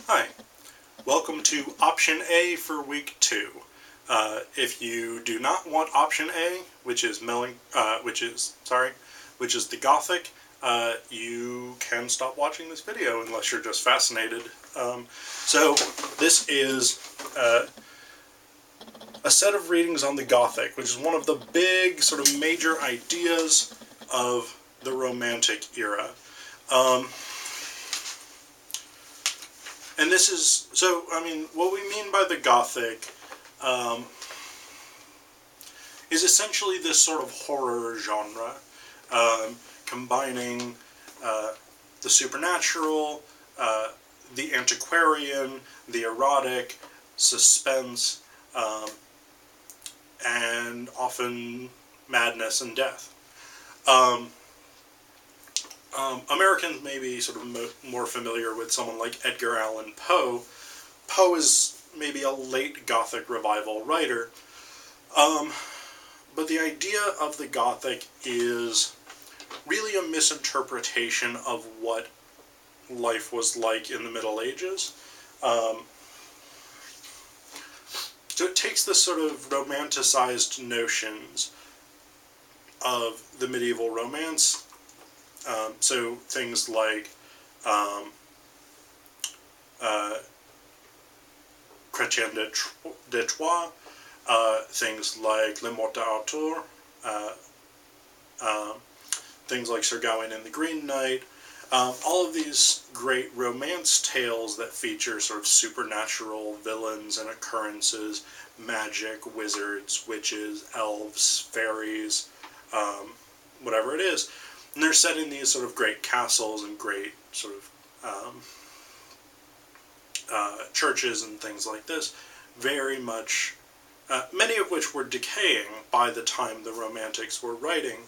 Hi, welcome to Option A for Week 2. If you do not want Option A, which is the Gothic, you can stop watching this video unless you're just fascinated. So this is a set of readings on the Gothic, which is one of the big sort of major ideas of the Romantic era. And this is, what we mean by the Gothic is essentially this sort of horror genre, combining the supernatural, the antiquarian, the erotic, suspense, and often madness and death. Americans may be sort of more familiar with someone like Edgar Allan Poe. Poe is maybe a late Gothic revival writer. But the idea of the Gothic is really a misinterpretation of what life was like in the Middle Ages. So it takes this sort of romanticized notions of the medieval romance. So things like Chrétien de Troyes, things like Le Morte d'Arthur, things like Sir Gawain and the Green Knight, all of these great romance tales that feature sort of supernatural villains and occurrences, magic, wizards, witches, elves, fairies, whatever it is. And they're set in these sort of great castles and great sort of churches and things like this, very much, many of which were decaying by the time the Romantics were writing.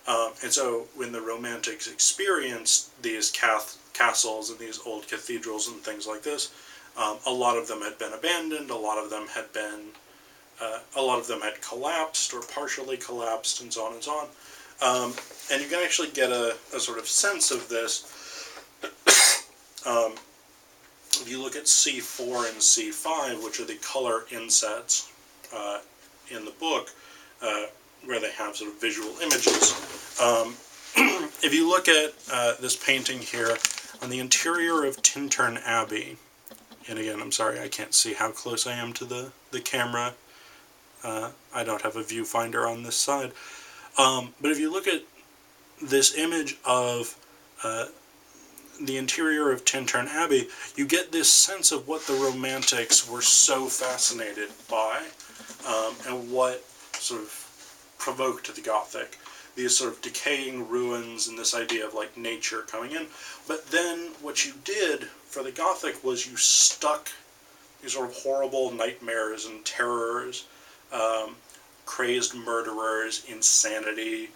And so when the Romantics experienced these castles and these old cathedrals and things like this, a lot of them had been abandoned, a lot of them had collapsed or partially collapsed, and so on and so on. And you can actually get a sort of sense of this if you look at C4 and C5, which are the color insets in the book, where they have sort of visual images. If you look at this painting here, on the interior of Tintern Abbey, and again, I'm sorry, I can't see how close I am to the camera. I don't have a viewfinder on this side. But if you look at this image of the interior of Tintern Abbey, you get this sense of what the Romantics were so fascinated by, and what sort of provoked the Gothic. These sort of decaying ruins and this idea of like nature coming in. But then what you did for the Gothic was you stuck these sort of horrible nightmares and terrors, crazed murderers, insanity,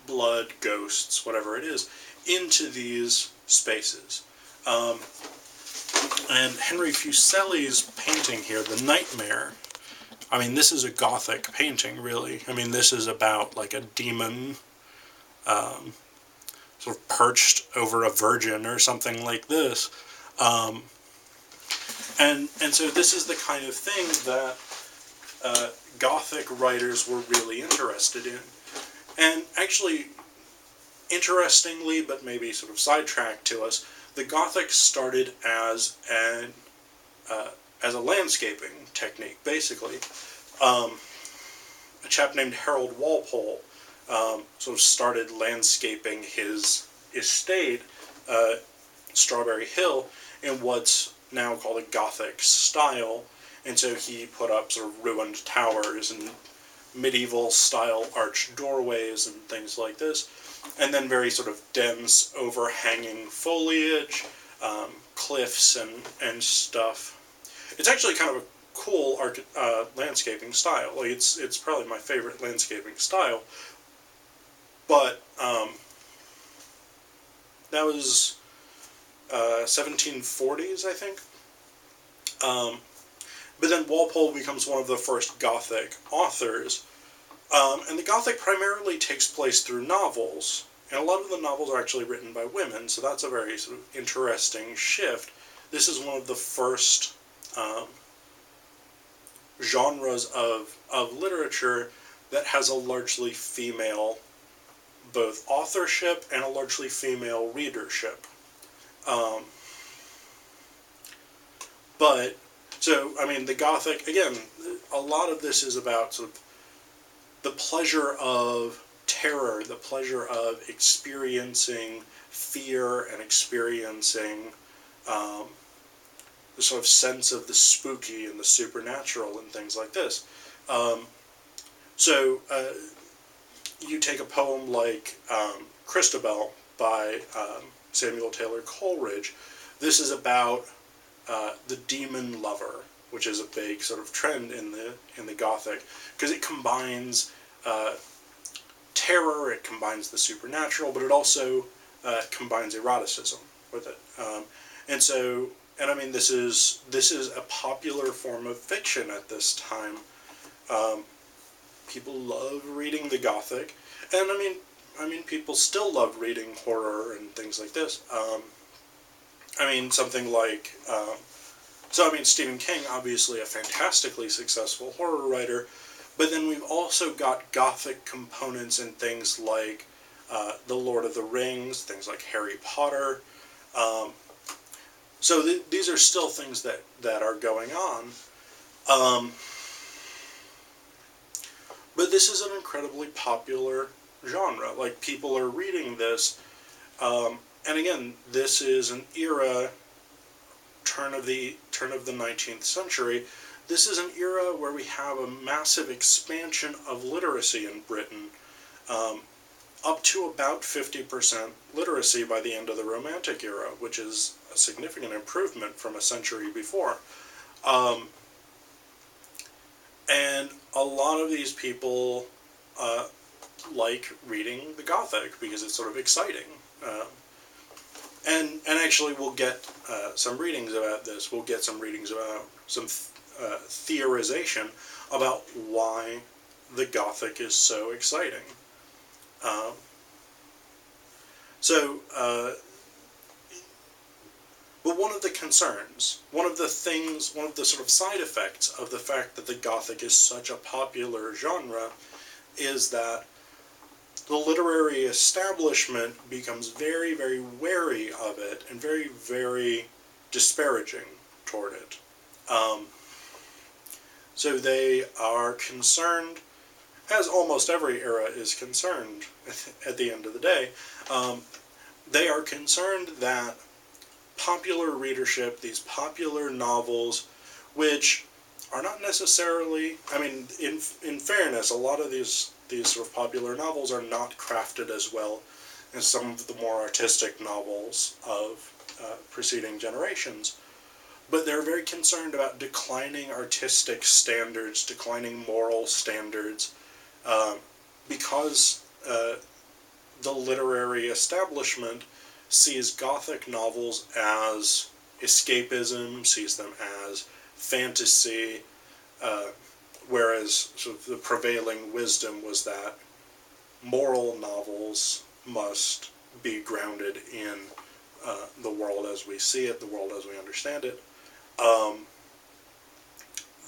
blood, ghosts, whatever it is, into these spaces. And Henry Fuseli's painting here, The Nightmare, I mean, this is a Gothic painting, really. I mean, this is about like a demon sort of perched over a virgin or something like this. And so this is the kind of thing that Gothic writers were really interested in. And actually, interestingly, but maybe sort of sidetracked to us, the Gothic started as a landscaping technique, basically. A chap named Harold Walpole sort of started landscaping his estate, Strawberry Hill, in what's now called a Gothic style. And so he put up sort of ruined towers and medieval style arched doorways and things like this, and then very sort of dense overhanging foliage, cliffs and stuff. It's actually kind of a cool landscaping style. Like it's probably my favorite landscaping style. But that was 1740s, I think. But then Walpole becomes one of the first Gothic authors. And the Gothic primarily takes place through novels And a lot of the novels are actually written by women, so that's a very sort of interesting shift. This is one of the first genres of literature that has a largely female both authorship and a largely female readership. So, I mean, the Gothic, again, a lot of this is about sort of the pleasure of terror, the pleasure of experiencing fear and experiencing the sort of sense of the spooky and the supernatural and things like this. You take a poem like Christabel by Samuel Taylor Coleridge. This is about the demon lover, which is a big sort of trend in the Gothic, because it combines terror, it combines the supernatural, but it also combines eroticism with it. And I mean, this is a popular form of fiction at this time. People love reading the Gothic, and I mean, people still love reading horror and things like this. I mean, something like, Stephen King, obviously a fantastically successful horror writer, but then we've also got Gothic components in things like The Lord of the Rings, things like Harry Potter. These are still things that are going on. But this is an incredibly popular genre. Like, people are reading this. And again, this is an era, turn of the 19th century. This is an era where we have a massive expansion of literacy in Britain, up to about 50% literacy by the end of the Romantic era, which is a significant improvement from a century before. And a lot of these people like reading the Gothic because it's sort of exciting. And actually we'll get some readings about this. We'll get some readings about some theorization about why the Gothic is so exciting. But one of the concerns, one of the sort of side effects of the fact that the Gothic is such a popular genre is that the literary establishment becomes very, very wary of it and very, very disparaging toward it. So they are concerned, as almost every era is concerned at the end of the day, they are concerned that popular readership, these popular novels, which are not necessarily, I mean, in fairness, a lot of these sort of popular novels are not crafted as well as some of the more artistic novels of preceding generations. But they're very concerned about declining artistic standards, declining moral standards, because the literary establishment sees Gothic novels as escapism, sees them as fantasy, whereas sort of the prevailing wisdom was that moral novels must be grounded in the world as we see it, the world as we understand it.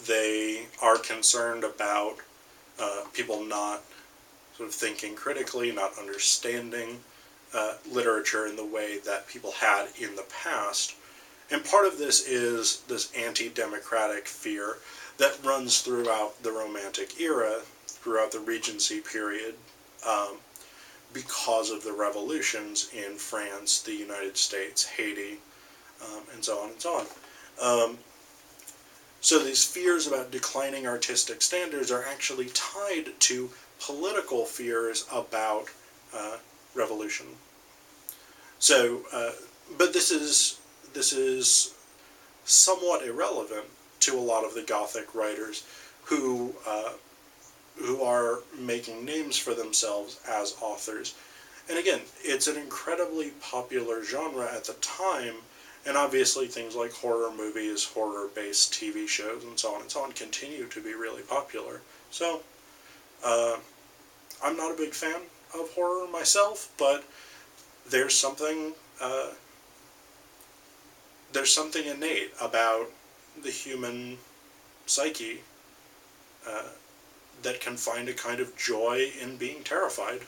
They are concerned about people not sort of thinking critically, not understanding literature in the way that people had in the past. And part of this is this anti-democratic fear that runs throughout the Romantic era, throughout the Regency period, because of the revolutions in France, the United States, Haiti, and so on and so on. So these fears about declining artistic standards are actually tied to political fears about revolution. So, but this is somewhat irrelevant to a lot of the Gothic writers who are making names for themselves as authors. And again, it's an incredibly popular genre at the time, and obviously things like horror movies, horror-based TV shows, and so on continue to be really popular. So, I'm not a big fan of horror myself, but there's something innate about the human psyche that can find a kind of joy in being terrified.